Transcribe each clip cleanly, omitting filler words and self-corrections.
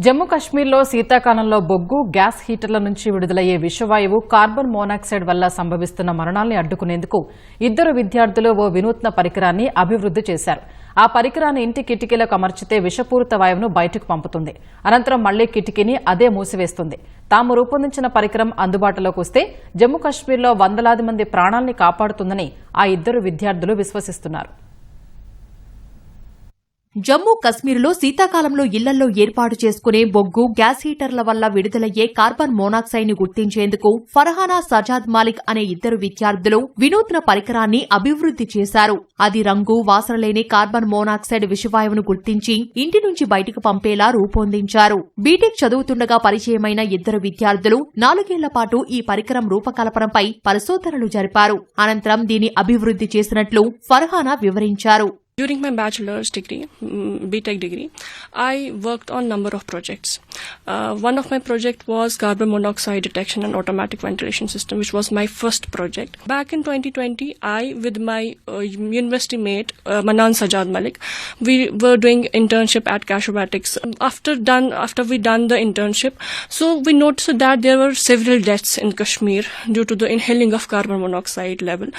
జమ్మూ కశ్మీర్లో శీతాకాలంలో బొగ్గు గ్యాస్ హీటర్ల నుంచి విడుదలయ్యే విషవాయువు కార్బన్ మోనాక్సైడ్ వల్ల సంభవిస్తున్న మరణాల్ని అడ్డుకునేందుకు ఇద్దరు విద్యార్థులు ఓ వినూత్న పరికరాన్ని అభివృద్ది చేశారు. ఆ పరికరాన్ని ఇంటి కిటికీలకు అమర్చితే విషపూరిత వాయువును బయటకు పంపుతుంది. అనంతరం మళ్లీ కిటికీని అదే మూసివేస్తుంది. తాము రూపొందించిన పరికరం అందుబాటులోకి వస్తే జమ్మూ కశ్మీర్లో వందలాది మంది ప్రాణాల్ని కాపాడుతుందని ఆ ఇద్దరు విద్యార్థులు విశ్వసిస్తున్నారు. జమ్మూ కశ్మీర్లో శీతాకాలంలో ఇళ్లలో ఏర్పాటు చేసుకునే బొగ్గు గ్యాస్ హీటర్ల వల్ల విడుదలయ్యే కార్బన్ మోనాక్సైడ్ ని గుర్తించేందుకు ఫర్హానా సజాద్ మాలిక్ అనే ఇద్దరు విద్యార్థులు వినూత్న పరికరాన్ని అభివృద్ది చేశారు. అది రంగు వాసన లేని కార్బన్ మోనాక్సైడ్ విషవాయువును గుర్తించి ఇంటి నుంచి బయటకు పంపేలా రూపొందించారు. బీటెక్ చదువుతుండగా పరిచయమైన ఇద్దరు విద్యార్థులు 4 ఏళ్ల పాటు ఈ పరికరం రూపకల్పనపై పరిశోధనలు జరిపారు. అనంతరం దీని అభివృద్ది చేసినట్లు ఫర్హానా వివరించారు. During my bachelor's degree, BTech degree, I worked on number of projects. One of my project was carbon monoxide detection and automatic ventilation system, which was my first project. Back in 2020, I, with my university mate, Manan Sajad Malik, we were doing internship at Cashomatics. After we done the internship, so we noticed that there were several deaths in Kashmir due to the inhaling of carbon monoxide level.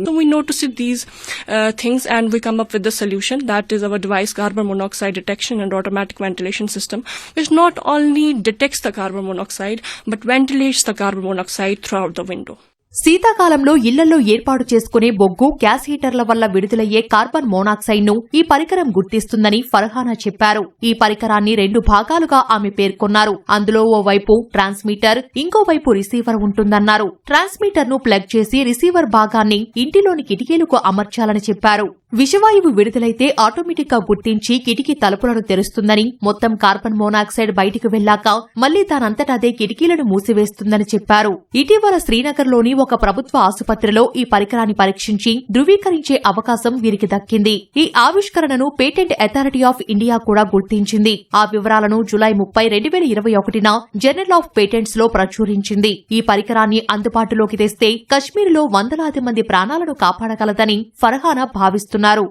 So we noticed these things and we come up with the solution, that is our device carbon monoxide detection and automatic ventilation system, which not only detects the carbon monoxide but ventilates the carbon monoxide throughout the window. శీతాకాలంలో ఇళ్లలో ఏర్పాటు చేసుకునే బొగ్గు gas హీటర్ల వల్ల విడుదలయ్యే carbon monoxide ను ఈ పరికరం గుర్తిస్తుందని ఫర్హానా చెప్పారు. ఈ పరికరాన్ని 2 భాగాలుగా ఆమె పేర్కొన్నారు. అందులో ఓ వైపు ట్రాన్స్మిటర్, ఇంకోవైపు రిసీవర్ ఉంటుందన్నారు. ట్రాన్స్మిటర్ ను ప్లగ్ చేసి రిసీవర్ భాగాన్ని ఇంటిలోని కిటికీలకు అమర్చాలని చెప్పారు. విషవాయువు విడుదలైతే ఆటోమేటిక్ గా గుర్తించి కిటికీ తలుపులను తెరుస్తుందని, మొత్తం కార్బన్ మోనాక్సైడ్ బయటికి వెళ్లాక మళ్లీ దానంతటదే కిటికీలను మూసివేస్తుందని చెప్పారు. ఇటీవల శ్రీనగర్లోని ఒక ప్రభుత్వ ఆసుపత్రిలో ఈ పరికరాన్ని పరీక్షించి ధృవీకరించే అవకాశం వీరికి దక్కింది. ఈ ఆవిష్కరణను పేటెంట్ అథారిటీ ఆఫ్ ఇండియా కూడా గుర్తించింది. ఆ వివరాలను జూలై 30, 2021న జర్నల్ ఆఫ్ పేటెంట్స్ లో ప్రచురించింది. ఈ పరికరాన్ని అందుబాటులోకి తెస్తే కశ్మీర్లో వందలాది మంది ప్రాణాలను కాపాడగలదని ఫర్హానా భావిస్తున్నారు.